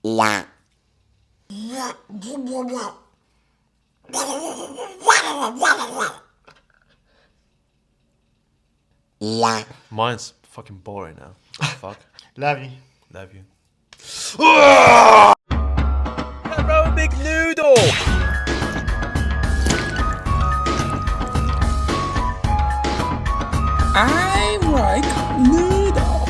La. La. Mine's fucking boring now. Fuck. Love you. Love you. Hello, Big Noodle! I like noodle.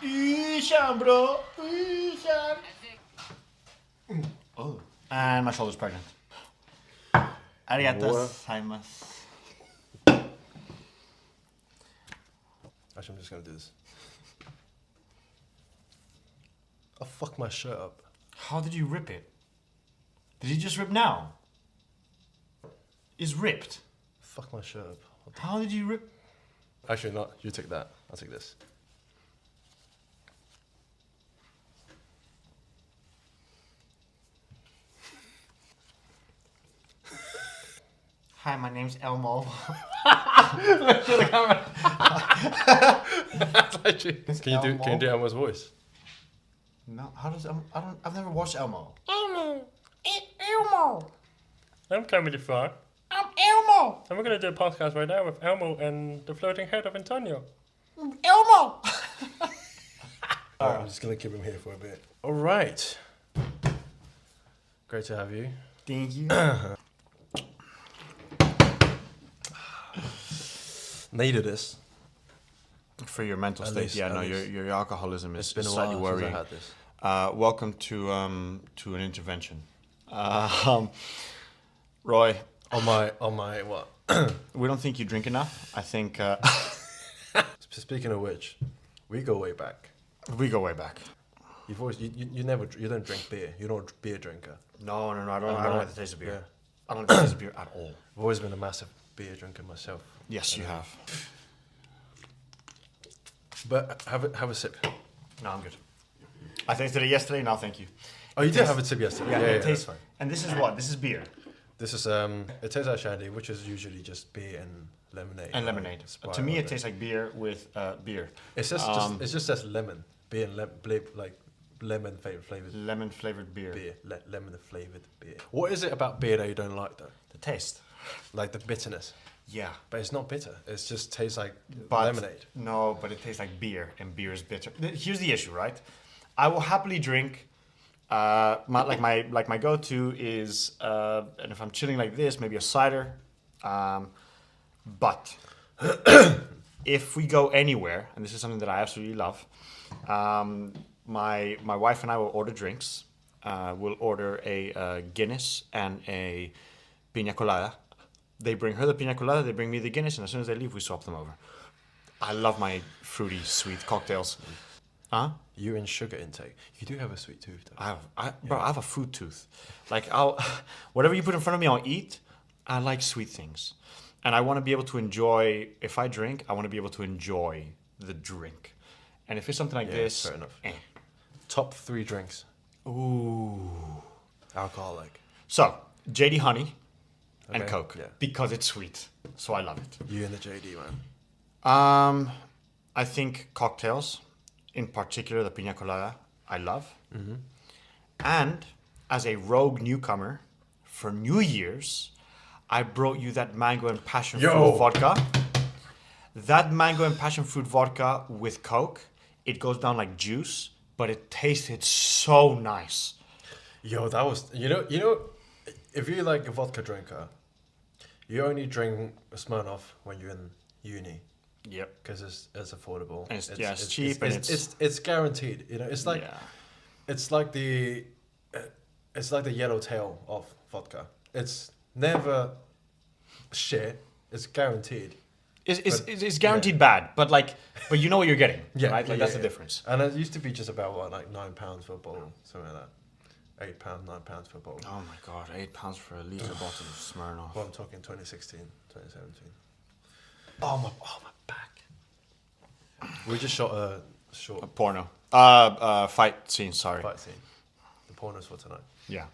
Ishan, bro. Ishan. Oh. And my shoulder's pregnant. Arigatou gozaimasu. Actually, I'm just gonna do this. I'll fuck my shirt up. How did you rip it? Did he just rip now? It's ripped. Fuck my shirt up. How did you rip? Actually, not. You take that. I'll take this. Hi, my name's Elmo. Can you do Elmo's voice? No, how does Elmo? I've never watched Elmo. Elmo. Elmo. I'm Comedy Frog, I'm Elmo. and we're going to do a podcast right now with Elmo and the floating head of Antonio. Elmo. I'm just gonna keep him here for a bit. All right. Great to have you. Thank you. Needed this. For your mental At state, least- yeah. at No, least. your alcoholism is It's been a slightly while worrying. since I had this. Welcome to an intervention. Roy, On my what? we don't think you drink enough. I think Speaking of which, we go way back. we go way back. You don't drink beer. You're not a beer drinker. No, I don't like the taste of beer. Yeah. I don't like the taste of beer at all. I've always been a massive beer drinker myself. Yes, you have. But have a sip. No, I'm good. I tasted it yesterday. Now, thank you. Oh, you did have a sip yesterday. Yeah, Yeah, it that's tastes. fine. And this is what? This is beer This is it tastes like shandy, which is usually just beer and lemonade. and or lemonade. Sprite To me, or it tastes like beer with beer. It's just it just says lemon, beer and like lemon flavored Lemon flavored beer. beer, lemon flavored beer. What is it about beer that you don't like though? The taste. Like the bitterness. Yeah. But it's not bitter. It just tastes like But lemonade. No, but it tastes like beer, and beer is bitter. Here's the issue, right? I will happily drink. My go-to is, and if I'm chilling like this, maybe a cider. But if we go anywhere, and this is something that I absolutely love, my wife and I will order drinks. We'll order a Guinness and a pina colada. They bring her the pina colada, they bring me the Guinness, and as soon as they leave, we swap them over. I love my fruity, sweet cocktails. Huh? You and sugar intake. You do have a sweet tooth though. I have a food tooth. Like whatever you put in front of me, I'll eat. I like sweet things, and I want to be able to enjoy. If I drink, I want to be able to enjoy the drink. And if it's something like Yeah, this, fair enough. Top. Top 3 drinks. Ooh. Alcoholic. So JD Honey and Okay, Coke yeah. because it's sweet, so I love it. You and the JD man. I think cocktails, in particular the pina colada, I love. Mm-hmm. And as a rogue newcomer, for New Year's, I brought you that mango and passion fruit vodka. That mango and passion fruit vodka with Coke, it goes down like juice, but it tasted so nice. Yo, that was you know, if you're like a vodka drinker, you only drink Smirnoff when you're in uni. Yep. Because it's affordable. And it's cheap and it's guaranteed. You know, it's like Yeah. it's like the yellow tail of vodka. It's never shit. It's guaranteed. It's guaranteed bad, but you know what you're getting, right? Like that's the difference. And it used to be just about what, like £9 for a bottle, something like that. £8, £9 for a bottle. Oh my god, £8 for a litre bottle of Smirnoff. Well, I'm talking 2016, 2017. Oh my back. We just shot a short A porno. Fight scene, sorry. fight scene. The pornos for tonight. Yeah.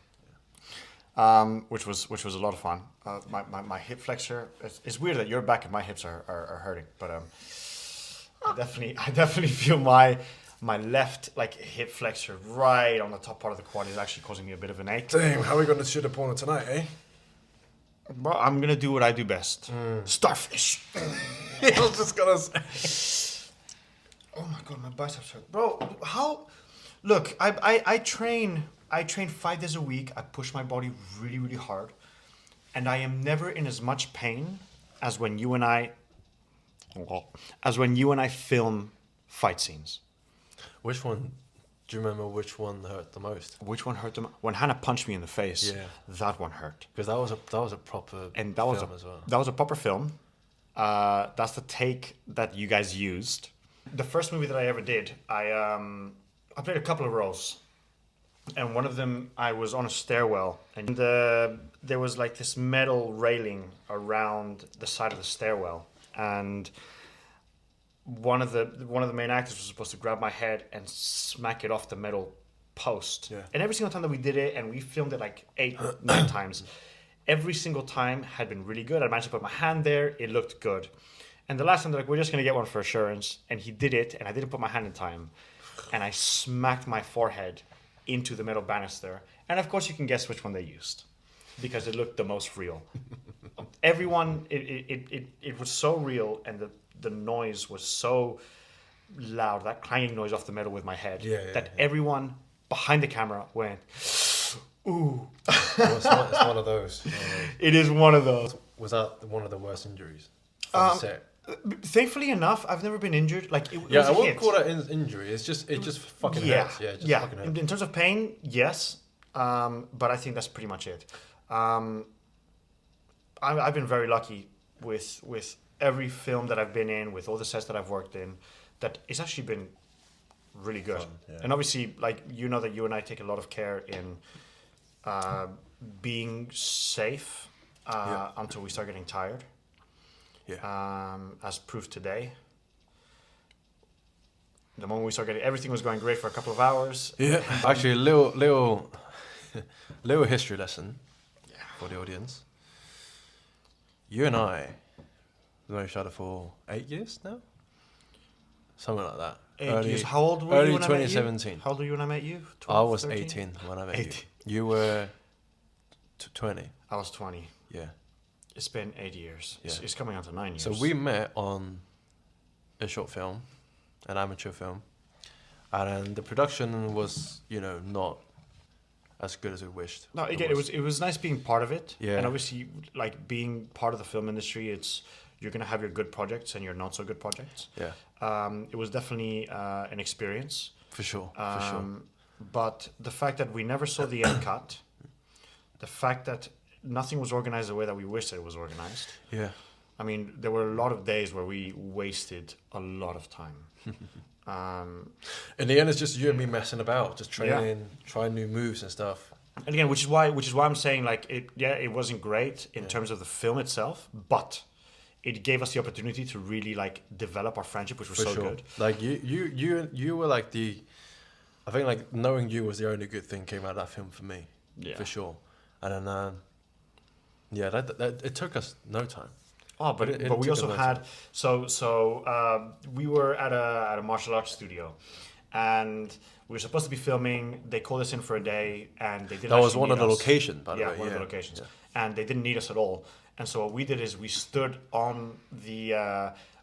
which was a lot of fun. My hip flexor. It's weird that your back and my hips are hurting, but I definitely feel my left like hip flexor right on the top part of the quad is actually causing me a bit of an ache. Damn, how are we going to shoot a porno tonight, eh? Bro, I'm gonna do what I do best. Starfish. I was just gonna say. Oh my god, my biceps hurt, bro. How? Look, I train 5 days a week. I push my body really, really hard, and I am never in as much pain as when you and I film fight scenes. Which one? Do you remember which one hurt the most? Which one hurt the most? When Hannah punched me in the face, Yeah. that one hurt. Because that was a proper And that was film as well. that was a proper film. That's the take that you guys used. The first movie that I ever did, I played a couple of roles, and one of them I was on a stairwell, and there was like this metal railing around the side of the stairwell, and one of the main actors was supposed to grab my head and smack it off the metal post. Yeah. And every single time that we did it, and we filmed it like 8-9 times, every single time had been really good. I managed to put my hand there; it looked good. And the last time, they're like, we're just gonna get one for assurance, and he did it, and I didn't put my hand in time, and I smacked my forehead into the metal banister. And of course, you can guess which one they used, because it looked the most real. Everyone, it was so real, and the noise was so loud, that clanging noise off the metal with my head, that everyone behind the camera went, ooh. Well, it's one of those. It is one of those. Was that one of the worst injuries from the set? Thankfully enough, I've never been injured. Like it Yeah, was I a wouldn't hit. call that injury. It just fucking hurts. Yeah, it just fucking hurts. In terms of pain, yes, but I think that's pretty much it. I've been very lucky with every film that I've been in, with all the sets that I've worked in, that it's actually been really good. Yeah. And obviously, like that you and I take a lot of care in being safe until we start getting tired. Yeah. As proof today. The moment we started getting, everything was going great for a couple of hours. Yeah. Actually, a little history lesson for the audience. You and I known each other for 8 years now? Something like that. 8 years. How old were early you when 2017. I met you? How old were you when I met you? 12, I was 13? 18 when I met 18. you. You were 20. I was 20. Yeah. It's been 8 years. Yeah. It's coming on to 9 years. So we met on a short film, an amateur film, and the production was, not as good as we wished. No, again, it was nice being part of it. Yeah. And obviously, like being part of the film industry, you're gonna have your good projects and your not so good projects. Yeah. It was definitely an experience. For sure. But the fact that we never saw the end cut, the fact that nothing was organized the way that we wished it was organized. Yeah. I mean, there were a lot of days where we wasted a lot of time. In the end, it's just you and me messing about, just training, trying new moves and stuff. And again, which is why I'm saying like it wasn't great in terms of the film itself, but it gave us the opportunity to really like develop our friendship, which was so good. Like you were like I think like knowing you was the only good thing came out of that film for me. Yeah. For sure. And then that it took us no time. Oh, but It we took also a had we were at a martial arts studio, and we were supposed to be filming. They called us in for a day, and they didn't. That was actually one of need the us. locations, by the way. Yeah, one of the locations, Yeah. and they didn't need us at all. And so what we did is we stood on the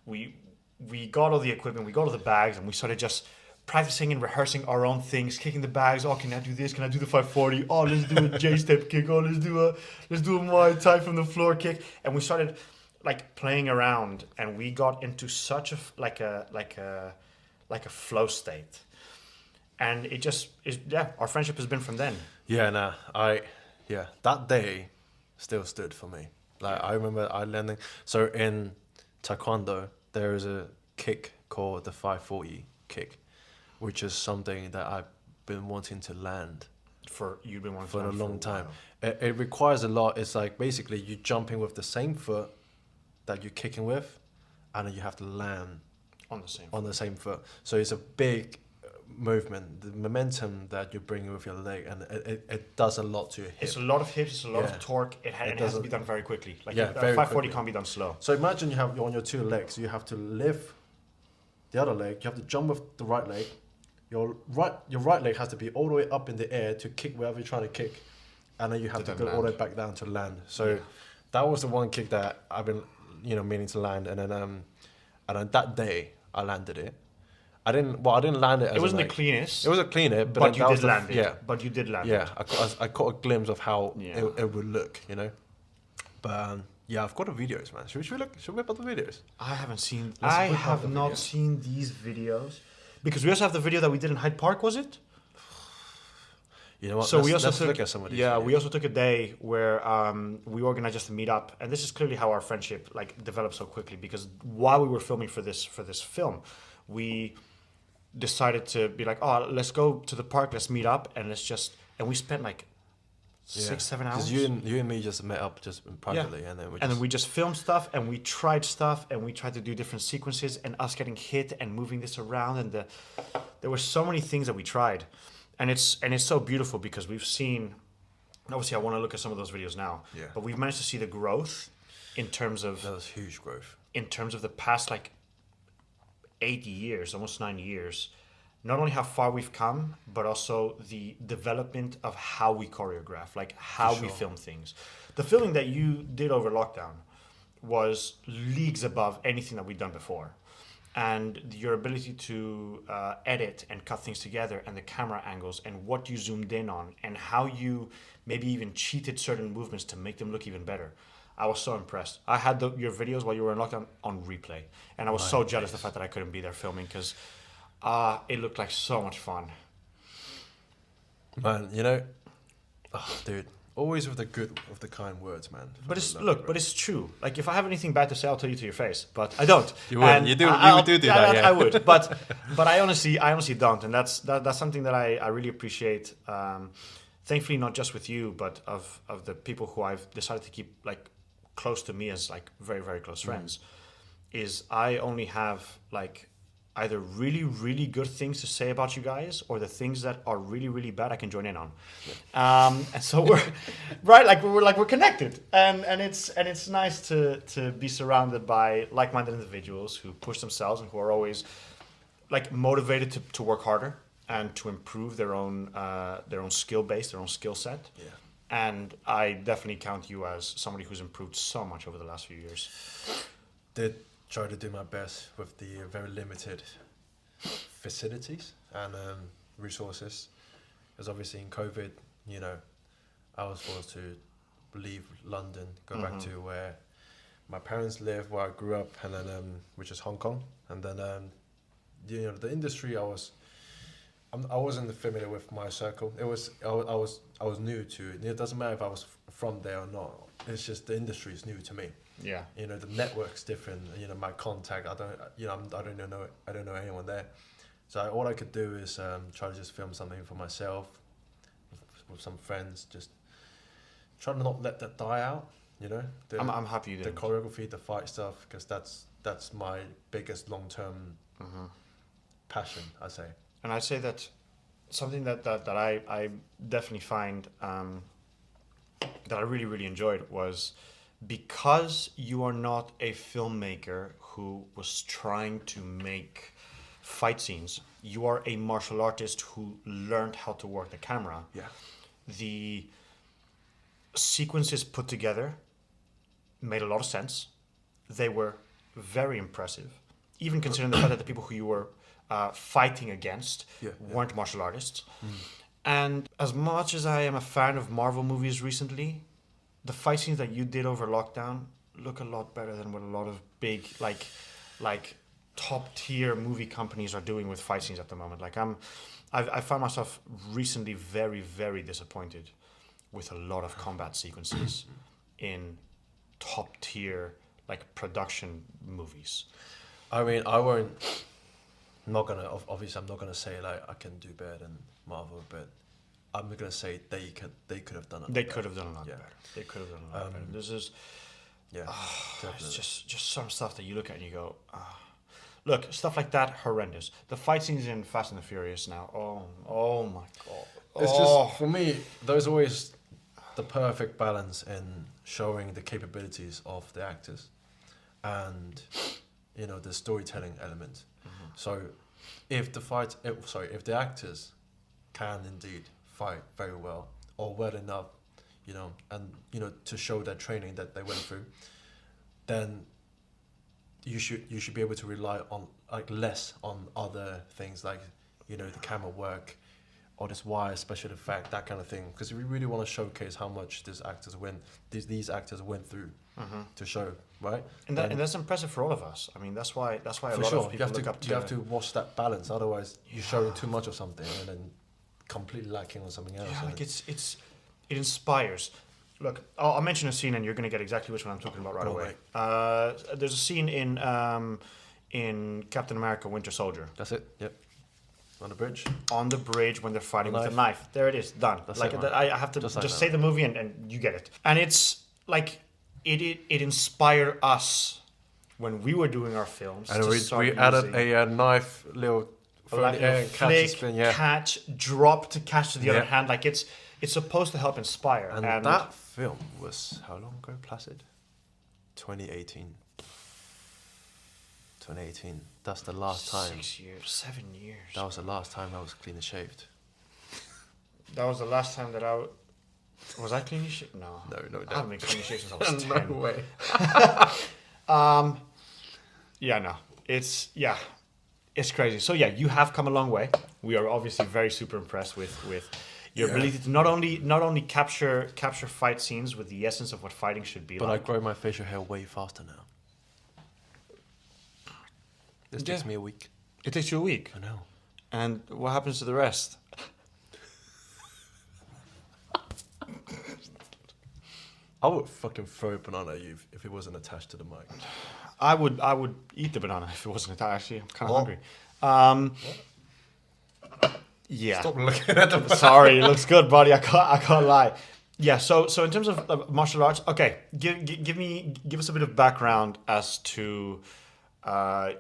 we got all the equipment, we got all the bags, and we started just practicing and rehearsing our own things, kicking the bags. Oh, can I do this? Can I do the 540? Oh, let's do a J-step kick. Oh, let's do a Muay Thai from the floor kick. And we started like playing around, and we got into such a flow state. And it just is, our friendship has been from then. Yeah, that day still stood for me. Like I remember I landing. So in Taekwondo, there is a kick called the 540 kick, which is something that I've been wanting to land For a long time. It requires a lot. It's like basically you jumping with the same foot that you're kicking with, and then you have to land on the same. on the same foot. So it's a big movement, the momentum that you bring with your leg, and it does a lot to your hip. It's a lot of hips, it's a lot Yeah. of torque. It has to doesn't- be done very quickly. Like Yeah, a very 540 quickly. can't be done slow. So imagine you have on your two legs, you have to lift the other leg. You have to jump with the right leg. Your right leg has to be all the way up in the air to kick wherever you're trying to kick, and then you have to then go all the way land. back down to land. So that was the one kick that I've been meaning to land, and then that day I landed it. I didn't land it. As It wasn't like, the cleanest. It was a cleaner, but, but then you that was did land it. Yeah, But you did land yeah. it. I caught a glimpse of how Yeah. it would look, But yeah, I've got the videos, man. Should we whip up the videos? I haven't seen. Let's I whip out have the not videos. seen these videos because we also have the video that we did in Hyde Park. Was it? You know what? So let's look at some of these. Yeah, we videos. also took a day where we organized just a meetup, and this is clearly how our friendship developed so quickly. Because while we were filming for this film, we decided to be like, oh, let's go to the park, let's meet up, and we spent like 6-7 hours. Because you and me just met up just privately, and then we just filmed stuff, and we tried stuff, and we tried to do different sequences, and us getting hit and moving this around, and there were so many things that we tried, and it's so beautiful because we've seen. Obviously, I want to look at some of those videos now. Yeah. But we've managed to see the growth in terms of that was huge growth. in terms of the past 8 years, almost 9 years. Not only how far we've come, but also the development of how we choreograph, how we film things. The filming that you did over lockdown was leagues above anything that we'd done before. And your ability to edit and cut things together, and the camera angles, and what you zoomed in on, and how you maybe even cheated certain movements to make them look even better. I was so impressed. I had your videos while you were in lockdown on replay, and I was so jealous of the fact that I couldn't be there filming because it looked like so much fun. Man, dude, always with the kind words, man. But it's true. If I have anything bad to say, I'll tell you to your face. But I don't. You would. And You do that, yeah. I would. But I honestly don't, and that's something that I really appreciate. Thankfully, not just with you, but of the people who I've decided to keep close to me as very, very close friends. Is I only have either really, really good things to say about you guys, or the things that are really, really bad I can join in on. And so we're right, we're connected, and it's nice to be surrounded by like-minded individuals who push themselves and who are always motivated to work harder and to improve their own skill base, their own skill set. Yeah. And I definitely count you as somebody who's improved so much over the last few years. Did try to do my best with the very limited facilities and resources. Because obviously in COVID, I was forced to leave London, go back to where my parents live, where I grew up, and then which is Hong Kong. And then the industry I wasn't familiar with my circle. I was new to it. It doesn't matter if I was from there or not. It's just the industry is new to me. Yeah. The network's different. My contact, I don't know anyone there. So all I could do is try to just film something for myself with some friends. Just try to not let that die out. I'm happy you the did. choreography, the fight stuff, because that's my biggest long-term passion, I say. And I'd say that something that I definitely find that I really, really enjoyed was because you are not a filmmaker who was trying to make fight scenes, you are a martial artist who learned how to work the camera. Yeah. The sequences put together made a lot of sense. They were very impressive, even considering the fact that the people who you were fighting against weren't martial artists. And as much as I am a fan of Marvel movies recently, the fight scenes that you did over lockdown look a lot better than what a lot of big top tier movie companies are doing with fight scenes at the moment. I found myself recently very, very disappointed with a lot of combat sequences in top tier production movies. I mean, obviously I'm not gonna say I can do better than Marvel, but I'm gonna say they could have done it. They could have done a lot Yeah. better. They could have done a lot better. This is Yeah, definitely. it's just some stuff that you look at and you go, look, stuff like that, horrendous. The fight scenes in Fast and the Furious now. Oh my god. It's just, for me, there's always the perfect balance in showing the capabilities of the actors and, you know, the storytelling element. So if the actors can indeed fight very well or well enough, you know, and, you know, to show their training that they went through, then you should be able to rely on like less on other things like, you know, the camera work or this wire special effect, that kind of thing, because we really want to showcase how much these actors went through to show, right? And that's impressive for all of us. I mean, that's why a for lot sure of people look up to. you have to watch that balance, otherwise you're showing too much of something and then completely lacking on something else. Yeah, like it inspires. Look, I'll mention a scene, and you're going to get exactly which one I'm talking about right away. There's a scene in Captain America: Winter Soldier. That's it. Yep. On the bridge. On the bridge when they're fighting with a knife. There it is. Done. That's like it, that, I have to just just like say the movie and you get it. And it's like it inspired us when we were doing our films. And to we start added using a knife, little like air, a and catch and flick, spin, yeah. catch, drop to catch to the other Yeah. hand. Like it's supposed to help inspire. And that film was how long ago, Placid? 2018. 2018. That's the last time. 6 years, 7 years. That was the last time I was clean shaved. That was the last time that was I clean shaved? No. No. I haven't been clean shaved since I was 10. No way. Yeah, no. It's crazy. So yeah, you have come a long way. We are obviously very super impressed with your ability to not only capture fight scenes with the essence of what fighting should be But like. I grow my facial hair way faster now. This takes me a week. It takes you a week. I know. And what happens to the rest? I would fucking throw a banana at you if it wasn't attached to the mic. I would eat the banana if it wasn't attached. Actually, I'm kind of hungry. Yeah. Stop looking at the banana. Sorry, it looks good, buddy. I can't lie. Yeah. So in terms of martial arts, okay, give us a bit of background as to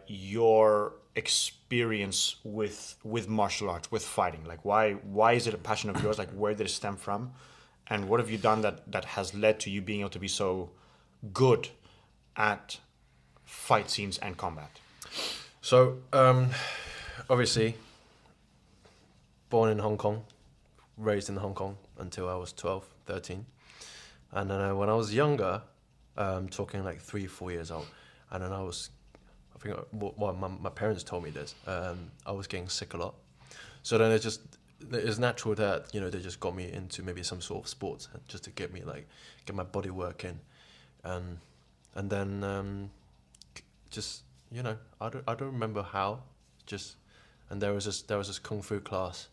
your experience with martial arts, with fighting. Like why is it a passion of yours? Like where did it stem from, and what have you done that has led to you being able to be so good at fight scenes and combat? So, obviously, born in Hong Kong, raised in Hong Kong until I was 12, 13. And then when I was younger, talking like 3-4 years old, and then my parents told me this, I was getting sick a lot. So then it's natural that, you know, they just got me into maybe some sort of sports just to get my body working. And then, just, you know, I don't remember how, and there was this kung fu class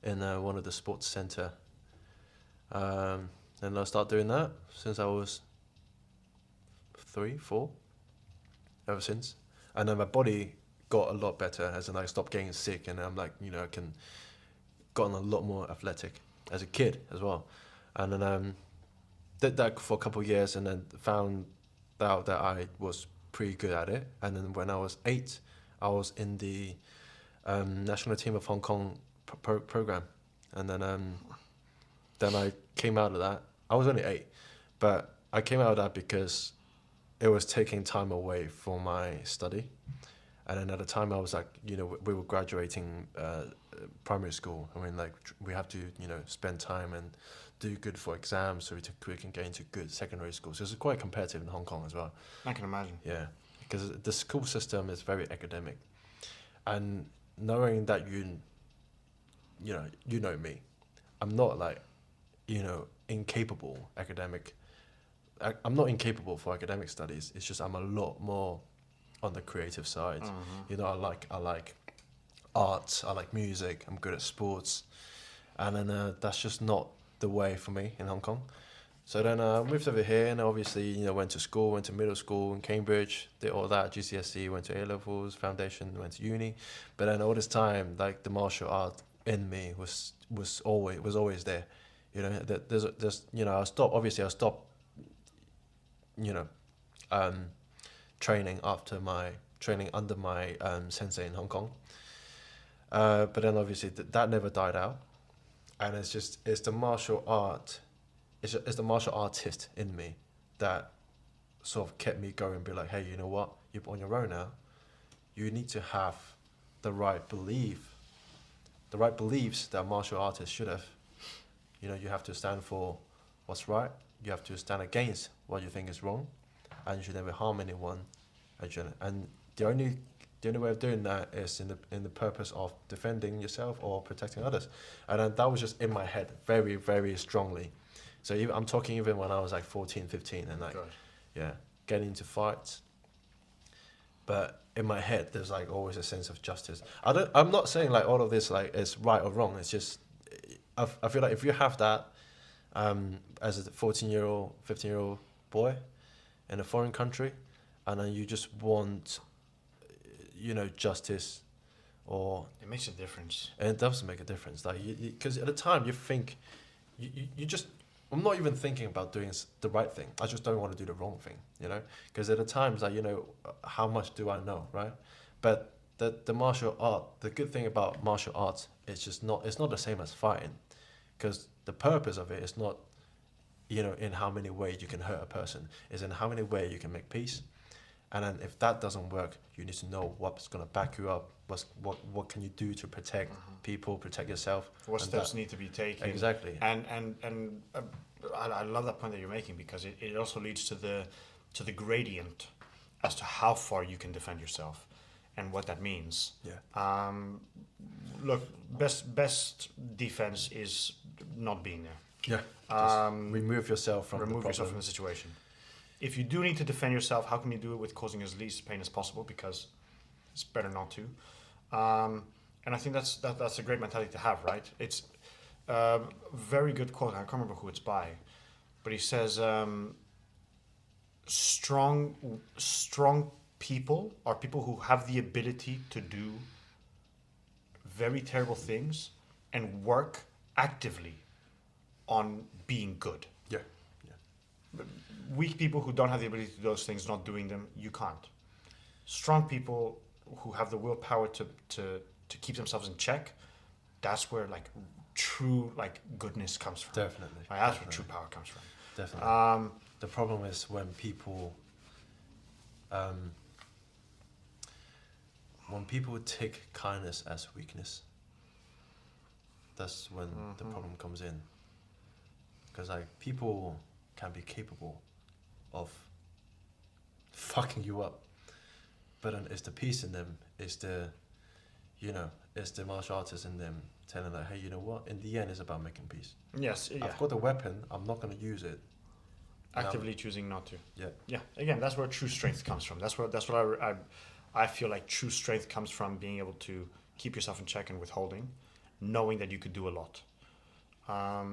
in one of the sports center, and I started doing that since I was 3, 4, ever since. And then my body got a lot better as in I stopped getting sick, and I'm like, you know, gotten a lot more athletic as a kid as well. And then did that for a couple of years, and then found out that I was pretty good at it. And then when I was 8, I was in the national team of Hong Kong program. And then I came out of that. I was only 8, but I came out of that because it was taking time away from my study. And then at the time I was like, you know, we were graduating primary school. I mean, like, we have to, you know, spend time and do good for exams so we can get into good secondary school. So it's quite competitive in Hong Kong as well. I can imagine. Yeah, because the school system is very academic. And knowing that you know me, I'm not like, you know, incapable academic. I'm not incapable for academic studies. It's just I'm a lot more on the creative side. You know, I like art, I like music, I'm good at sports, and then that's just not the way for me in Hong Kong. So then I moved over here, and obviously, you know, went to middle school in Cambridge, did all that, GCSE, went to A-levels, foundation, went to uni. But then all this time, like, the martial art in me was always there. You know, there's you know, I stopped, you know, training after my training under my sensei in Hong Kong. But then obviously that never died out, and it's the martial art, it's the martial artist in me that sort of kept me going. Be like, hey, you know what? You're on your own now. You need to have the right beliefs that a martial artist should have. You know, you have to stand for what's right. You have to stand against what you think is wrong, and you should never harm anyone. And the only way of doing that is in the purpose of defending yourself or protecting others. And then that was just in my head very, very strongly. So I'm talking even when I was like 14, 15, and like, God. yeah, getting into fights. But in my head, there's like always a sense of justice. I'm not saying like all of this like is right or wrong. It's just, I feel like if you have that as a 14-year-old, 15-year-old boy in a foreign country, and then you just want, you know, justice, or It makes a difference. and it does make a difference. Like, because at the time you think, you just, I'm not even thinking about doing the right thing. I just don't want to do the wrong thing, you know. Because at the times, like, you know, how much do I know, right? But the martial art, the good thing about martial arts is just it's not the same as fighting, because the purpose of it is not, you know, in how many ways you can hurt a person. It's in how many ways you can make peace. And then if that doesn't work, you need to know what's going to back you up. What can you do to protect people, protect yourself? What and steps that- need to be taken? Exactly. And I love that point that you're making, because it also leads to the gradient as to how far you can defend yourself and what that means. Yeah. Look, best defense is not being there. Yeah. Just remove yourself from the Remove problem. yourself from the situation. If you do need to defend yourself, how can you do it with causing as least pain as possible? Because it's better not to. And I think that's a great mentality to have, right? It's a very good quote. I can't remember who it's by, but he says, strong people are people who have the ability to do very terrible things and work actively on being good. Yeah. Weak people who don't have the ability to do those things, not doing them, you can't. Strong people who have the willpower to keep themselves in check, that's where like true like goodness comes from. Definitely. Like, that's where true power comes from. Definitely. The problem is when people take kindness as weakness. That's when the problem comes in. Because like people can be capable of fucking you up, but then it's the peace in them, it's the martial artist in them telling like, hey, you know what? In the end, it's about making peace. Yes, yeah. I've got a weapon. I'm not going to use it. Actively choosing not to. Yeah. Yeah. Again, that's where true strength comes from. That's what I feel like true strength comes from, being able to keep yourself in check and withholding, knowing that you could do a lot. I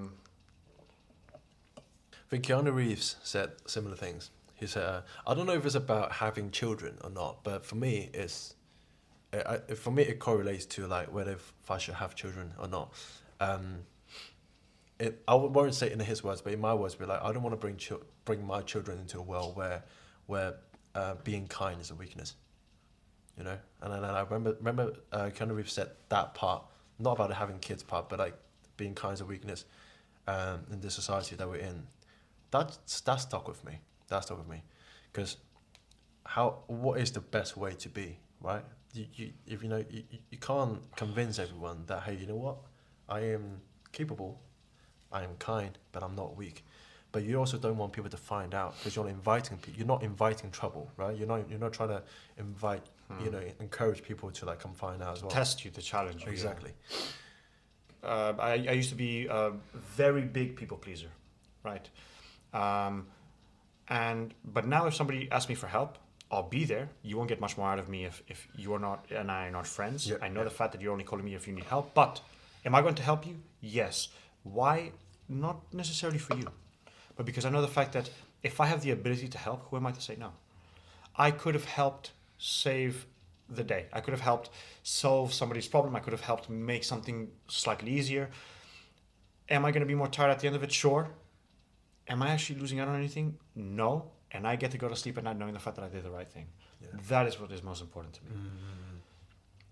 think Keanu Reeves said similar things. He said, I don't know if it's about having children or not, but for me, it correlates to like whether if I should have children or not. I won't say it in his words, but in my words, be like, I don't want to bring my children into a world where being kind is a weakness, you know. And then I remember Keanu Reeves said that part, not about the having kids part, but like being kind is a weakness in the society that we're in. That stuck with me. That stuck with me, because what is the best way to be, right? You can't convince everyone that, hey, you know what, I am capable, I am kind, but I'm not weak. But you also don't want people to find out, because you're not inviting trouble, right? You're not trying to invite, encourage people to like come find out as well. Test you, to challenge you. Exactly. I used to be a very big people pleaser, right? But now if somebody asks me for help, I'll be there. You won't get much more out of me if you are not and I are not friends. Yeah, I know the fact that you're only calling me if you need help, but am I going to help you? Yes. Why? Not necessarily for you, but because I know the fact that if I have the ability to help, who am I to say no? I could have helped save the day. I could have helped solve somebody's problem. I could have helped make something slightly easier. Am I going to be more tired at the end of it? Sure. Am I actually losing out on anything? No. and I get to go to sleep at night knowing the fact that I did the right thing. Yeah. That is what is most important to me.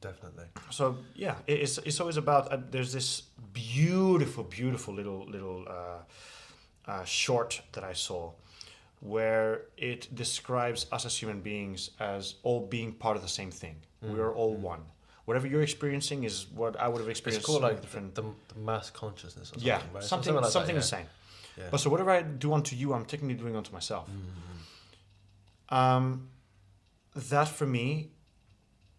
Definitely. So yeah, it's always about there's this beautiful little short that I saw where it describes us as human beings as all being part of the same thing. We are all one. Whatever you're experiencing is what I would have experienced. It's called like different. the mass consciousness or something, Yeah, right? something like that, the same. Yeah. But so whatever I do unto you, I'm technically doing unto myself. That for me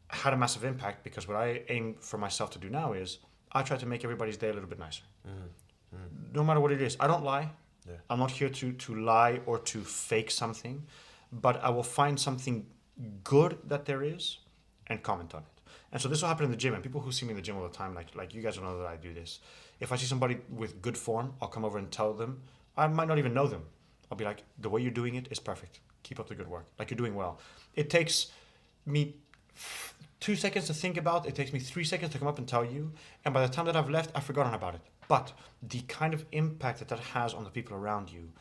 had a massive impact because what I aim for myself to do now is I try to make everybody's day a little bit nicer. No matter what it is. I don't lie. Yeah. I'm not here to lie or to fake something, but I will find something good that there is and comment on it. And so this will happen in the gym, and people who see me in the gym all the time, like you guys will know that I do this. If I see somebody with good form, I'll come over and tell them. I might not even know them. I'll be like, the way you're doing it is perfect. Keep up the good work. Like, you're doing well. It takes me 2 seconds to think about. It takes me 3 seconds to come up and tell you. And by the time that I've left, I've forgotten about it. But the kind of impact that has on the people around you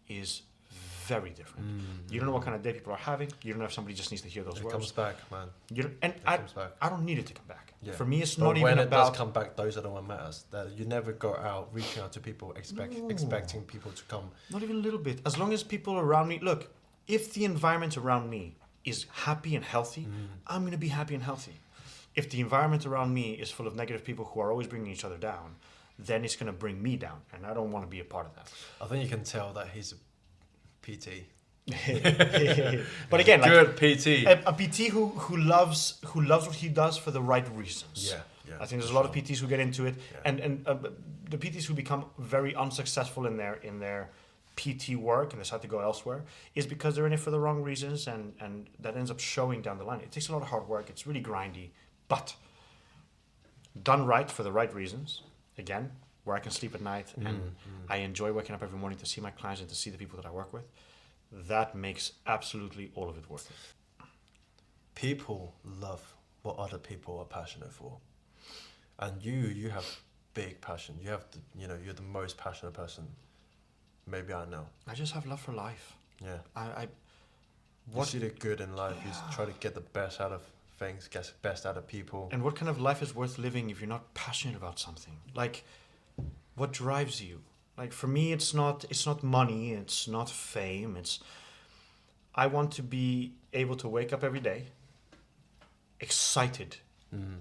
is very different. You don't know what kind of day people are having. You don't know if somebody just needs to hear those It words. comes back, man. You don't, and It comes back. I don't need it to come back. Yeah. For me, it's But not when even it about... does come back, those are the one matters. That you never go out reaching out to people, expecting people to come. Not even a little bit. As long as people around me... Look, if the environment around me is happy and healthy, I'm going to be happy and healthy. If the environment around me is full of negative people who are always bringing each other down, then it's going to bring me down. And I don't want to be a part of that. I think you can tell that he's a PT. But again, like Good PT. a PT who loves what he does for the right reasons. Yeah, I think there's for a lot of sure. PTs who get into it, Yeah. and the PTs who become very unsuccessful in their PT work and decide to go elsewhere is because they're in it for the wrong reasons, and that ends up showing down the line. It takes a lot of hard work. It's really grindy, but done right for the right reasons. Again, where I can sleep at night and I enjoy waking up every morning to see my clients and to see the people that I work with. That makes absolutely all of it worth it. People love what other people are passionate for, and you have big passion. You have you're the most passionate person maybe I know. I just have love for life. Yeah. What You see the good in life. You try to get the best out of things, get the best out of people. and what kind of life is worth living if you're not passionate about something? Like, what drives you? Like, for me, it's not money, it's not fame. I want to be able to wake up every day excited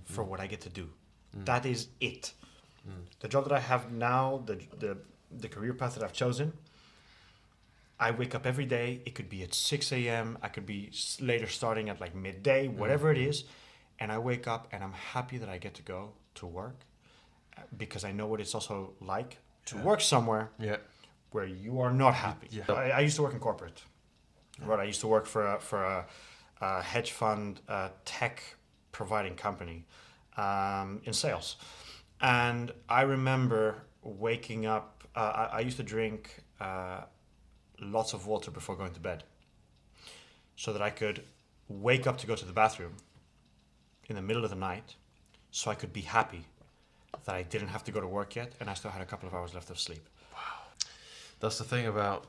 for what I get to do. That is it. The job that I have now, the career path that I've chosen, I wake up every day. It could be at 6 a.m. I could be later starting at like midday, whatever it is. And I wake up and I'm happy that I get to go to work because I know what it's also like to work somewhere Yeah. where you are not happy. Yeah. I used to work in corporate. Right. I used to work for a hedge fund tech providing company in sales. And I remember waking up. I used to drink lots of water before going to bed so that I could wake up to go to the bathroom in the middle of the night so I could be happy that I didn't have to go to work yet and I still had a couple of hours left of sleep. That's the thing about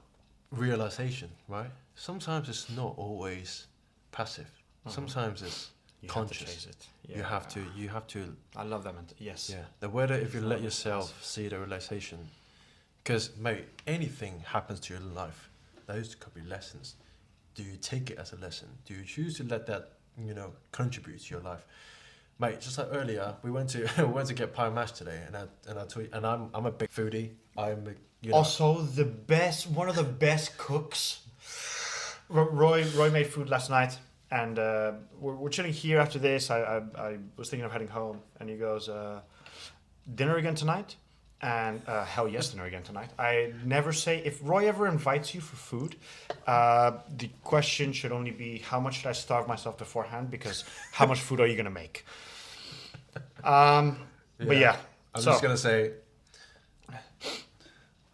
realization, right? Sometimes it's not always passive. Sometimes it's You conscious. have to chase it. You have to. I love that. Yes. Yeah. The whether if you let yourself see the realization, because mate, anything happens to your life, those could be lessons. Do you take it as a lesson? Do you choose to let that contribute to your life? Mate, just like earlier, we went to get pie mash today, and I told you, and I'm a big foodie. Also, one of the best cooks. Roy made food last night, and we're chilling here after this. I was thinking of heading home, and he goes, dinner again tonight? And hell yes, dinner again tonight. I never say, if Roy ever invites you for food, the question should only be, how much should I starve myself beforehand? Because how much food are you going to make? But yeah. I'm just going to say,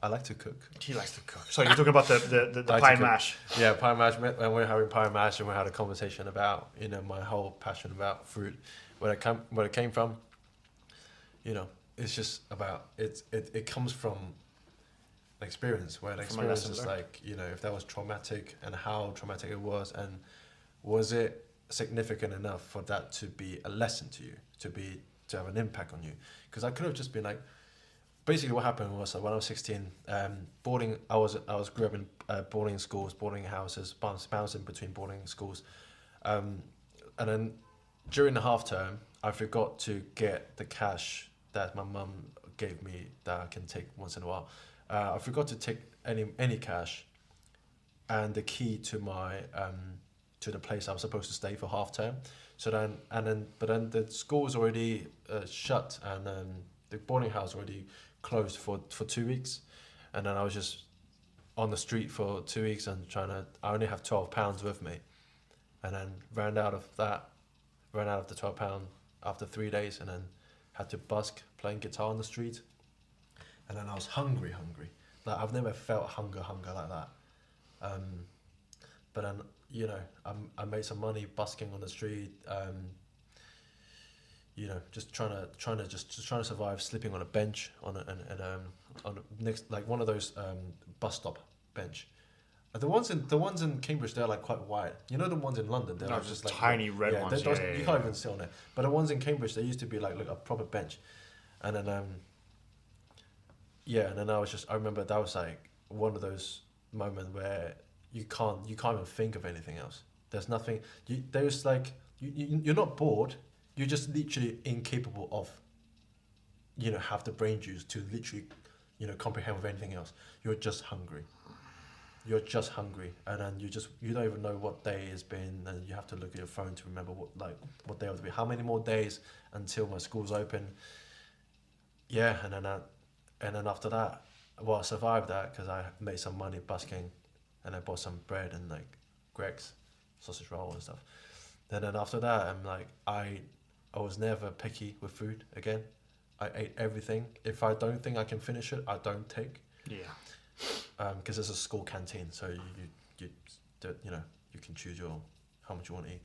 I like to cook. He likes to cook. So you're talking about the Like pie to cook. mash. Yeah, pie mash. And we're having pie mash, and we had a conversation about my whole passion about fruit, where it came from. It's just about it comes from experience, where the From a lesson experience is learned. like, you know, if that was traumatic and how traumatic it was, and was it significant enough for that to be a lesson to you, to have an impact on you? Because I could have just been like, basically what happened was when I was 16, boarding. I grew up in boarding schools, boarding houses, bouncing between boarding schools, and then during the half term, I forgot to get the cash that my mum gave me that I can take once in a while. I forgot to take any cash, and the key to my to the place I was supposed to stay for half term. So but then the school was already shut, and the boarding house already closed for 2 weeks, and then I was just on the street for 2 weeks and I only have £12 with me, and then ran out of the £12 after 3 days, and then had to busk playing guitar on the street, and then I was hungry. Like I've never felt hunger like that. But then, you know, I made some money busking on the street. You know, just trying to survive, sleeping on a bench on a next, like one of those bus stop bench. The ones in Cambridge, they're like quite wide. You know, the ones in London, they're No, just just like tiny red ones. those, Yeah, you can't even sit on it. But the ones in Cambridge, they used to be like a proper bench, and then and then I remember that was like one of those moments where you can't even think of anything else. There's nothing. You're not bored. You're just literally incapable of, you know, have the brain juice to literally, you know, comprehend with anything else. You're just hungry. And then you don't even know what day has been, and you have to look at your phone to remember what day it would be. How many more days until my school's open? Yeah, and then after that, well, I survived that because I made some money busking, and I bought some bread and like Greg's sausage roll and stuff. And then after that, I'm like, I was never picky with food again. I ate everything. If I don't think I can finish it, I don't take. Yeah. Because it's a school canteen, so you know, you can choose how much you want to eat.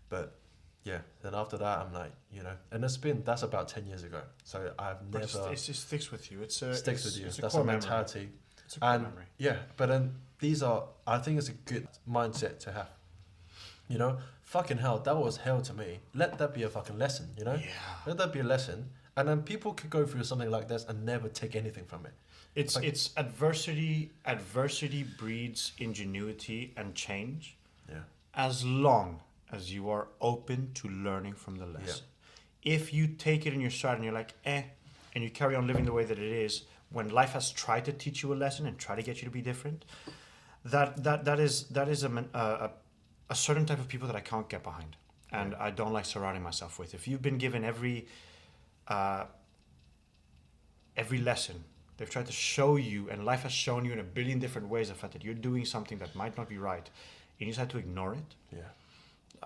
But yeah, then after that, I'm like, you know, and that's about 10 years ago. So I've But never it just sticks with you. It's sticks with you. It's That's core a memory. mentality. It's a core And memory. yeah, but then I think it's a good mindset to have. You know, fucking hell, that was hell to me. Let that be a fucking lesson, you know? Yeah. Let that be a lesson. And then people could go through something like this and never take anything from it. It's adversity. Adversity breeds ingenuity and change. Yeah. As long as you are open to learning from the lesson. If you take it in your stride and you're like, and you carry on living the way that it is, when life has tried to teach you a lesson and try to get you to be different, that is a certain type of people that I can't get behind, and I don't like surrounding myself with. If you've been given every lesson, they've tried to show you, and life has shown you in a billion different ways the fact that you're doing something that might not be right, and you decide to ignore it. Yeah.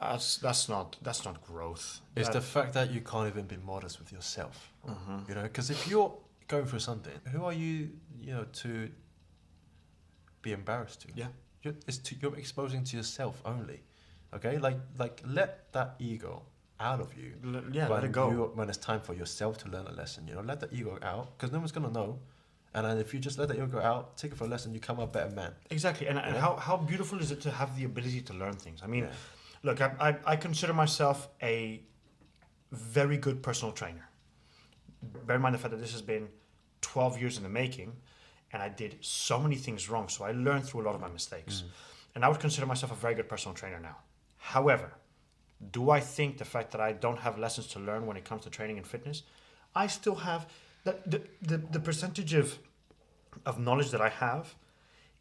That's not growth. It's the fact that you can't even be modest with yourself. You know, because if you're going through something, who are you, you know, to be embarrassed to? Yeah. You're exposing to yourself only. Okay? Like let that ego out of you. Let it go. When it's time for yourself to learn a lesson, you know, let the ego out, because no one's gonna know. And then if you just let the ego out, take it for a lesson, you come a better man. Exactly. And how beautiful is it to have the ability to learn things? I mean, Yeah. look, I consider myself a very good personal trainer. Bear in mind the fact that this has been 12 years in the making, and I did so many things wrong, so I learned through a lot of my mistakes. And I would consider myself a very good personal trainer now. However, do I think the fact that I don't have lessons to learn when it comes to training and fitness? I still have the percentage of knowledge that I have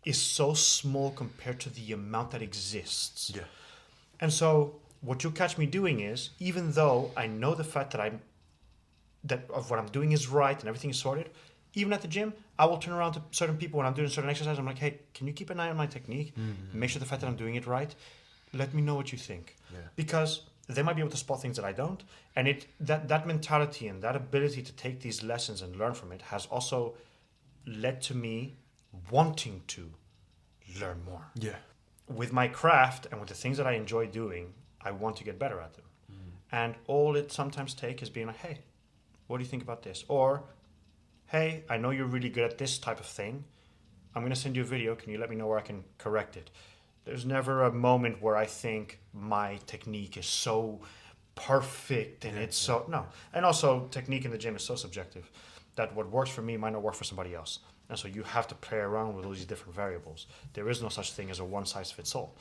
is so small compared to the amount that exists. Yeah. And so what you'll catch me doing is, even though I know the fact that of what I'm doing is right and everything is sorted, even at the gym, I will turn around to certain people when I'm doing certain exercise. I'm like, hey, can you keep an eye on my technique? Make sure the fact that I'm doing it right. Let me know what you think. Yeah. Because they might be able to spot things that I don't. And that mentality and that ability to take these lessons and learn from it has also led to me wanting to learn more. Yeah. With my craft and with the things that I enjoy doing, I want to get better at them. And all it sometimes takes is being like, hey, what do you think about this? Or, hey, I know you're really good at this type of thing. I'm going to send you a video. Can you let me know where I can correct it? There's never a moment where I think my technique is so perfect and it's so... No. And also, technique in the gym is so subjective that what works for me might not work for somebody else. And so you have to play around with all these different variables. There is no such thing as a one-size-fits-all.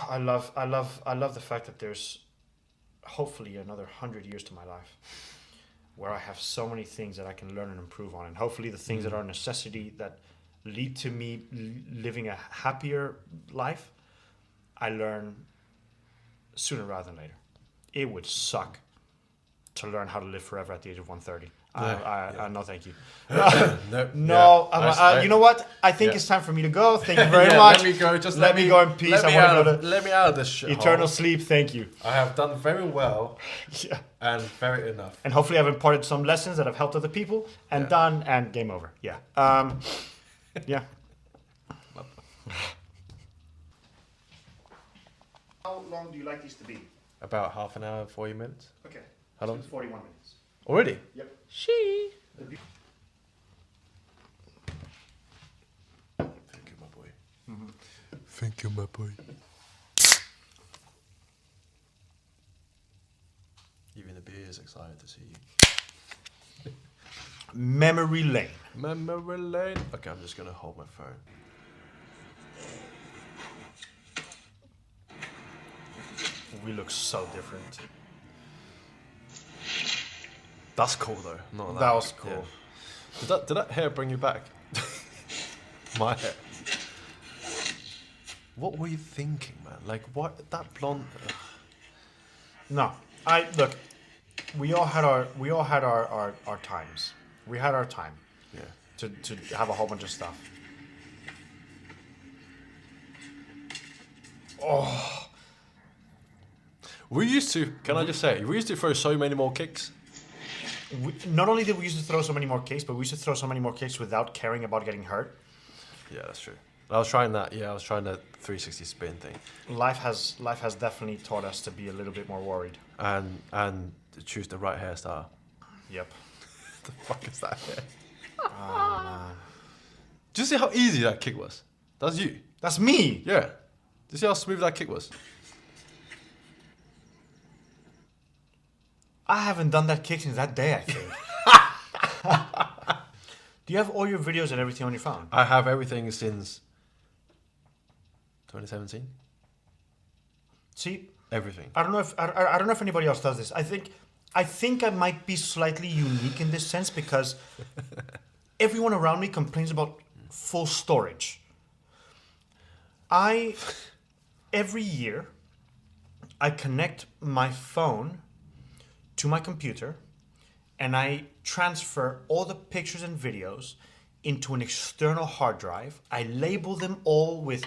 I love the fact that there's hopefully another 100 years to my life where I have so many things that I can learn and improve on, and hopefully the things that are a necessity that lead to me living a happier life, I learn sooner rather than later. It would suck to learn how to live forever at the age of 130. No, thank you. You know what? I think it's time for me to go. Thank you very much. Let me go. Just let me go in peace. Let me out of this shit. Eternal sleep. Thank you. I have done very well. Yeah. And very enough. And hopefully I've imparted some lessons that have helped other people. And done. And game over. Yeah. Yeah. How long do you like these to be? About half an hour, 40 minutes. Okay. How long? 41 minutes. Already? Yep. She. Thank you, my boy. Mm-hmm. Thank you, my boy. Even the beer is excited to see you. Memory lane. Memory lane. Okay, I'm just gonna hold my phone. We look so different. That's cool though. Not That was cool. Yeah. Did that hair bring you back? My hair. What were you thinking, man? Like what? That blonde. No, look. We all had our times. We had our time. Yeah. To have a whole bunch of stuff. Oh. We used to. Can I just say? We used to throw so many more kicks. Not only did we used to throw so many more kicks, but we used to throw so many more kicks without caring about getting hurt. Yeah, that's true. I was trying that. Yeah, I was trying the 360 spin thing. Life has definitely taught us to be a little bit more worried. And to choose the right hairstyle. Yep. The fuck is that hair? Oh, man. Do you see how easy that kick was? That's you. That's me. Yeah. Do you see how smooth that kick was? I haven't done that kick since that day, I think. Do you have all your videos and everything on your phone? I have everything since 2017. See, Everything. I don't know if anybody else does this. I think I might be slightly unique in this sense because everyone around me complains about full storage. Every year, I connect my phone to my computer and I transfer all the pictures and videos into an external hard drive. I label them all with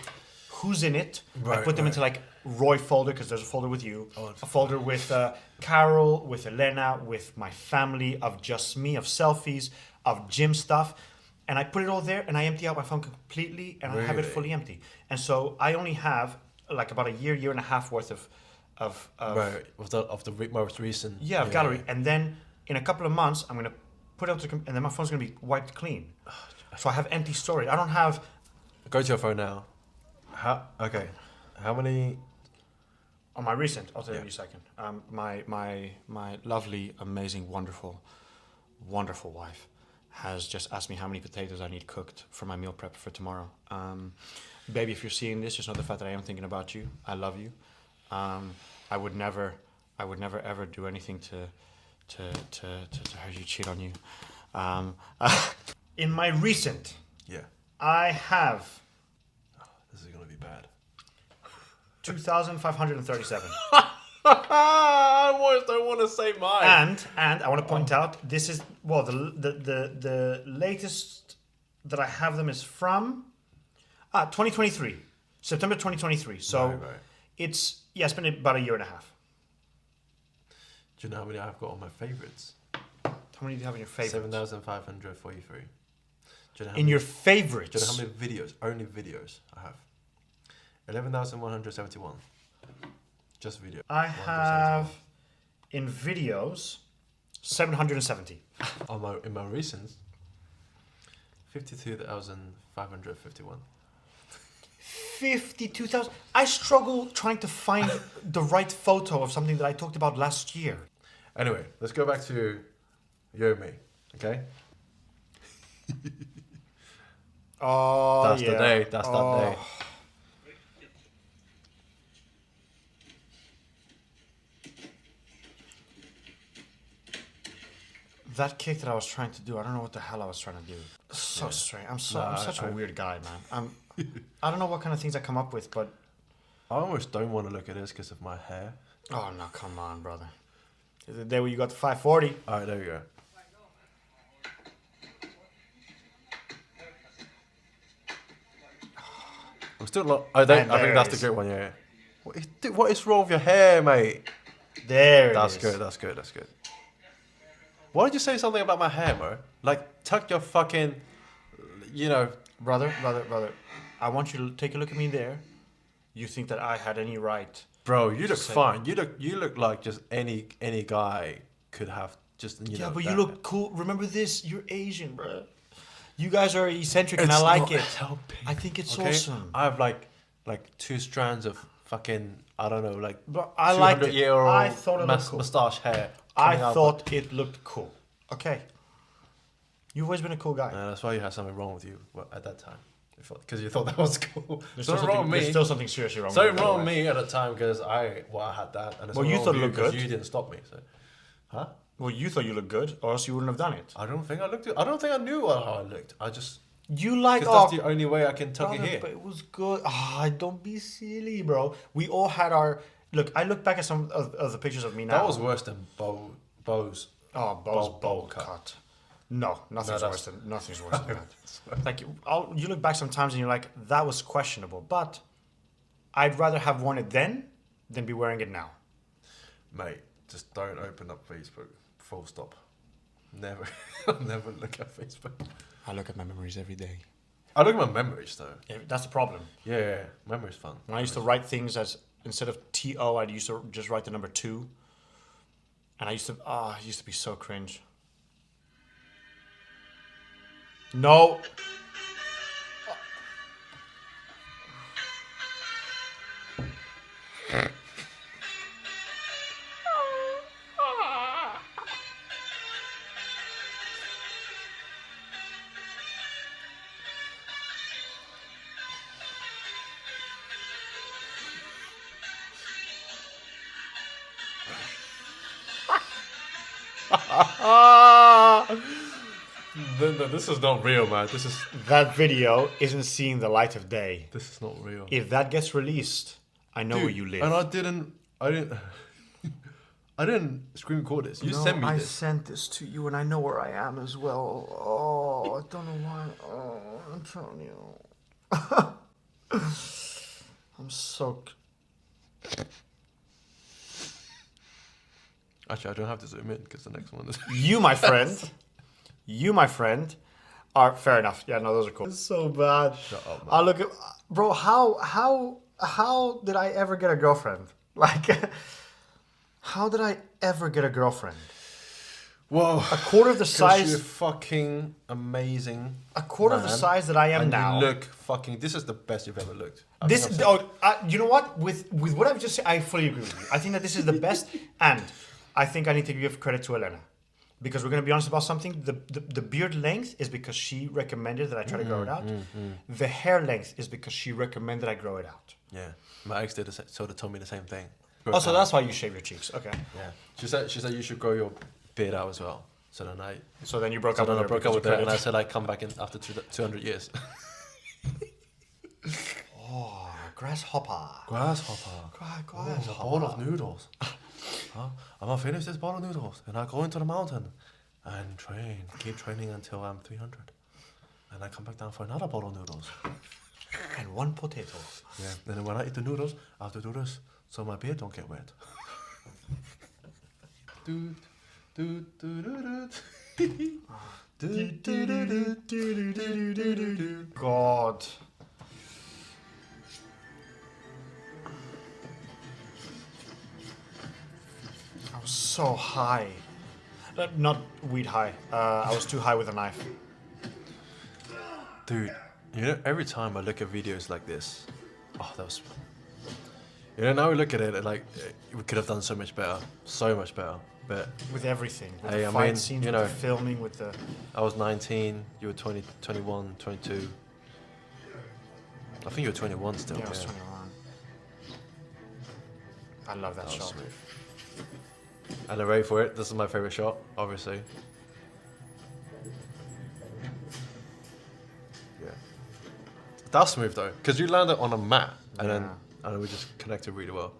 who's in it. I put them into like Roy folder because there's a folder with you, a folder with Carol, with Elena, with my family, of just me, of selfies, of gym stuff. And I put it all there and I empty out my phone completely and I have it fully empty. And so I only have like about a year and a half worth of the most recent. Yeah, of gallery. And then in a couple of months, I'm going to put it onto and then my phone's going to be wiped clean. So I have empty storage. I don't have... Go to your phone now. How many... On my recent, I'll tell you in a second. My lovely, amazing, wonderful wife has just asked me how many potatoes I need cooked for my meal prep for tomorrow. Baby, if you're seeing this, just know the fact that I am thinking about you. I love you. I would never ever do anything to hurt you, cheat on you. In my recent, I have. This is gonna be bad. 2,537. I don't want to say mine. And I want to point out this is the latest that I have them is from 2023, September 2023. So it's been about a year and a half. Do you know how many I've got on my favorites? How many do you have in your favorites? 7,543. Your favorites? Do you know how many videos? Only videos I have. 11,171. Just video. I have in videos 770. In my recent 52,551. 52,000. I struggle trying to find the right photo of something that I talked about last year. Anyway, let's go back to Yomi, okay? Oh, That's yeah. the day. That's that day. That kick that I was trying to do, I don't know what the hell I was trying to do. So strange. I'm such a weird guy, man. I don't know what kind of things I come up with, but I almost don't want to look at this because of my hair. oh no, come on, brother. Is it the day where you got the 540? All right, there we go. I'm still not. I And think there that's it the is. good one. Yeah. What is wrong with your hair, mate? There That's it is. good. That's good. That's good. Why did you say something about my hair, bro? Like, tuck your fucking, you know. Brother. I want you to take a look at me there. You think that I had any right? Bro, you look say- fine. You look like just any guy could have just you Yeah, know. but you that. look cool. Remember this? You're Asian, bro. You guys are eccentric, and It's I like not it. helping, I think it's okay? awesome. I have like 2 strands of fucking I don't know like But I liked it. 200-year-old I thought it looked cool. mustache hair. I coming out. thought it looked cool. Okay. You've always been a cool guy. That's why you had something wrong with you at that time. Because you thought that was cool. There's Something still wrong something, with me. there's still something seriously wrong. Something with you, wrong with by the way. me at the time because I had that. And Well, you thought it looked good. You didn't stop me. So, huh? Well, you thought you looked good, or else you wouldn't have done it. I don't think I looked. I don't think I knew how I looked. I just You like because that's the only way I can tuck brother, it here. but it was good. Ah, don't be silly, bro. We all had our look. I look back at some of the pictures of me now. That was worse than Bo's. Oh, Bo's bowl cut. No, nothing's No, worse than that. Like you look back sometimes and you're like, that was questionable. But I'd rather have worn it then than be wearing it now. Mate, just don't open up Facebook. Full stop. Never, I'll never look at Facebook. I look at my memories every day. I look at my memories though. Yeah, that's the problem. Yeah, memory's fun. When I used to write things as instead of TO, I used to just write the number 2. And it used to be so cringe. No. No, this is not real, man. This is That video isn't seeing the light of day. not real. If that gets released, I know where you live. And I didn't I didn't screen record this. You sent me this. sent this to you, and I know where I am as well. Oh, I don't know why. Oh, I'm telling you. I'm so. Actually, I don't have to zoom in because the next one is. You, my friend, are fair enough. Yeah, no, those are cool. It's so bad. Shut up, man. I look at, bro. How did I ever get a girlfriend? Like, how did I ever get a girlfriend? Whoa. A quarter of the 'Cause you're size. fucking amazing. A quarter of the man, size that I am and now. You look fucking. This is the best you've ever looked. I This, think I've said- you know what? With what I've just said, I fully agree with you. I think that this is the best, and I think I need to give credit to Elena, because we're gonna be honest about something. The beard length is because she recommended that I try to grow it out. The hair length is because she recommended I grow it out. Yeah, my ex did sort of told me the same thing. Oh, so that's why you shave your cheeks. Okay. Yeah, she said you should grow your beard out as well. So then You broke up with I her. broke up because with of her, and I credit. said I'd come back in after 200 years. Oh, grasshopper. Grasshopper. Grasshopper. A bowl of noodles. Huh? I'm gonna finish this bowl of noodles, and I go into the mountain and keep training until I'm 300, and I come back down for another bowl of noodles. And one potato. Yeah, and then when I eat the noodles, I have to do this so my beard don't get wet. Doot, doot, doot, doot, doot. Doot, doot, doot, doot, doot, doot, doot, doot. God. I was so high. Not weed high. I was too high with a knife. Dude, you know, every time I look at videos like this, oh, that was... You know, now we look at it, like, we could have done so much better. So much better. But With everything. With Hey, the I fight mean, scenes, you with know, the filming, with the... I was 19, you were 20, 21, 22. I think you were 21 still. Yeah, I was 21. I love that That was shot. smooth. And I'm ready for it. This is my favorite shot, obviously. Yeah. That's smooth though, because you landed on a mat and then we just connected really well.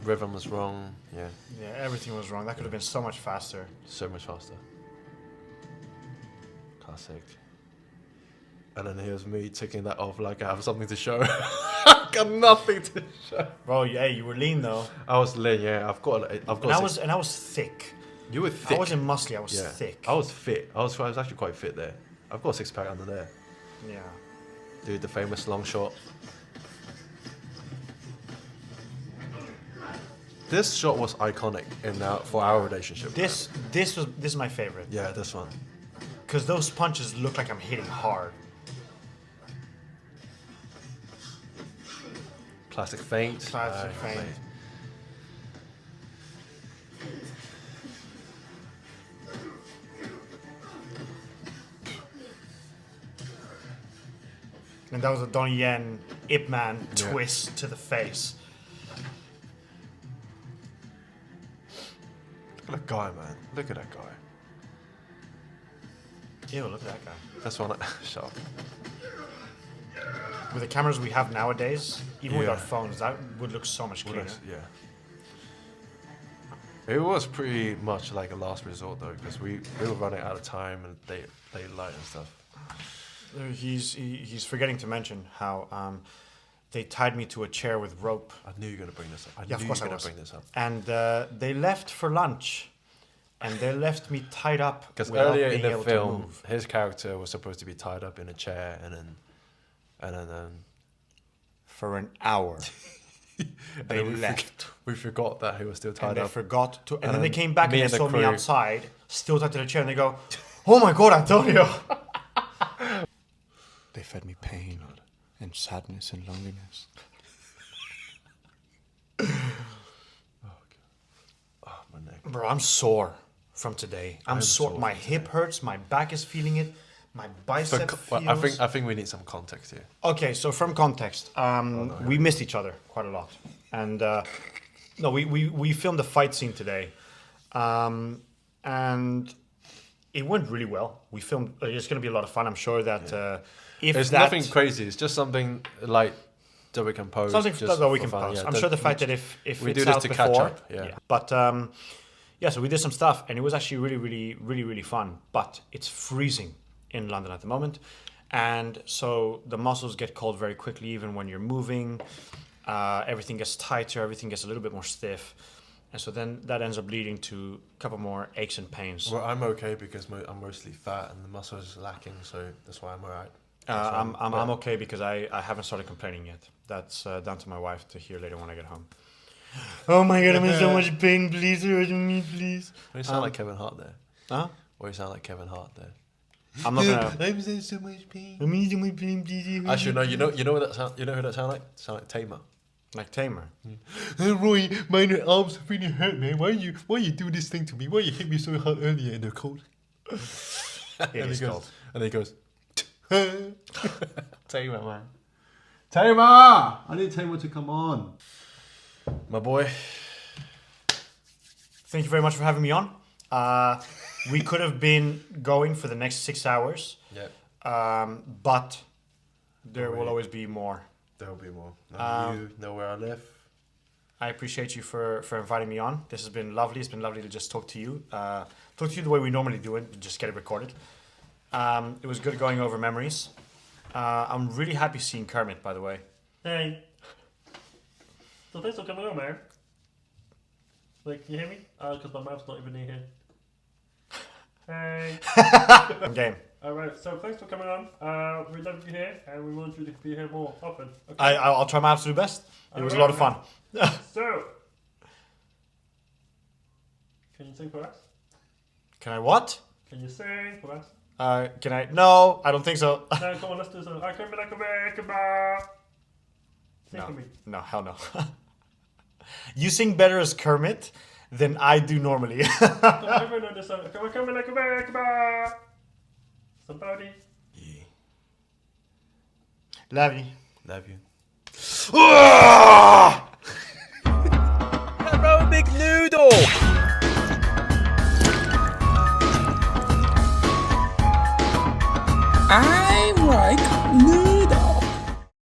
Rhythm was wrong. Yeah. Yeah, everything was wrong. That could have been so much faster. So much faster. Classic. And then here's me ticking that off like I have something to show. Got nothing to show. Bro, yeah, you were lean though. I was lean, yeah. I've got. And I was thick. You were thick. I wasn't muscly. I was Yeah. thick. I was fit. I was actually quite fit there. I've got a 6-pack under there. Yeah. Dude, the famous long shot. This shot was iconic for our relationship. This is my favorite. Yeah, this one. Because those punches look like I'm hitting hard. Classic feint. Classic feint. mate. And that was a Donnie Yen Ip Man Yeah. twist to the face. Look at that guy, man. Look at that guy. Ew, look at that guy. That's one. Shut up. With the cameras we have nowadays, even with Yeah. our phones, that would look so much cleaner. Yeah. It was pretty much like a last resort though, because we were running out of time and daylight and stuff. He's forgetting to mention how they tied me to a chair with rope. I knew you were gonna bring this up. I Yeah, of knew course you I were was. gonna bring this up. And they left for lunch, and they left me tied up Because without earlier being in the able to film, move. his character was supposed to be tied up in a chair, and then For an hour, they we left. We forgot that he was still tied And they up. forgot to. And then And they came back me and and they the saw me crew- outside, still tied to the chair, and they go, "Oh my God, Antonio!" They fed me pain and sadness and loneliness. Oh, my neck. Bro, I'm sore from today. I'm sore. sore My from hip hurts. My back is feeling it. My bicep feels. Well, I think we need some context here. Okay, so from context, we missed each other quite a lot, and no, we filmed a fight scene today, and it went really well. We filmed. It's going to be a lot of fun. I'm sure that if It's that, nothing crazy. It's just something like that we can post. something just that we for can fun. post. Yeah, I'm sure the fact that if we it's do this out to before, catch up, yeah. But yeah, so we did some stuff, and it was actually really fun. But it's freezing in London at the moment, and so the muscles get cold very quickly, even when you're moving. Everything gets tighter, everything gets a little bit more stiff, and so then that ends up leading to a couple more aches and pains. Well, I'm okay because I'm mostly fat and the muscle is lacking, so that's why I'm alright. I'm okay because I haven't started complaining yet. That's down to my wife to hear later when I get home. Oh my God, I'm in so much pain. Please hurt me, please. Why you sound like Kevin Hart there? Huh? Why you sound like Kevin Hart there? I'm not gonna. I'm in so much pain. I'm in so much pain, please. Actually, no. You know what that sound? You know who that sound like? Sound like Tamer. Like Tamer. Roy, my arms really hurt, man. Why you do this thing to me? Why you hit me so hard earlier in the cold? It is cold. And he goes, Tamer, man. Tamer! I need Tamer to come on. My boy. Thank you very much for having me on. We could have been going for the next 6 hours, Yeah. but there will always be more. There'll be more. Now you know where I live. I appreciate you for inviting me on. This has been lovely. It's been lovely to just talk to you. Talk to you the way we normally do it, just get it recorded. It was good going over memories. I'm really happy seeing Kermit, by the way. Hey. So thanks for coming on, man. Like, can you hear me? Because my mouth's not even near here. Hey. I'm game. Alright, so thanks for coming on. We love you here, and we want you to be here more often. Okay? I'll try my absolute best. It was a lot of fun. So, can you sing for us? Can I what? Can you sing for us? Can I? No, I don't think so. No, come on, let's do some. I come like a bear. Sing for me. No, hell no. You sing better as Kermit than I do normally. Come on, everyone know this song. Come on, come like a bear. Somebody. Yeah. Love you. Love you. Hello, Big Noodle! I like noodles.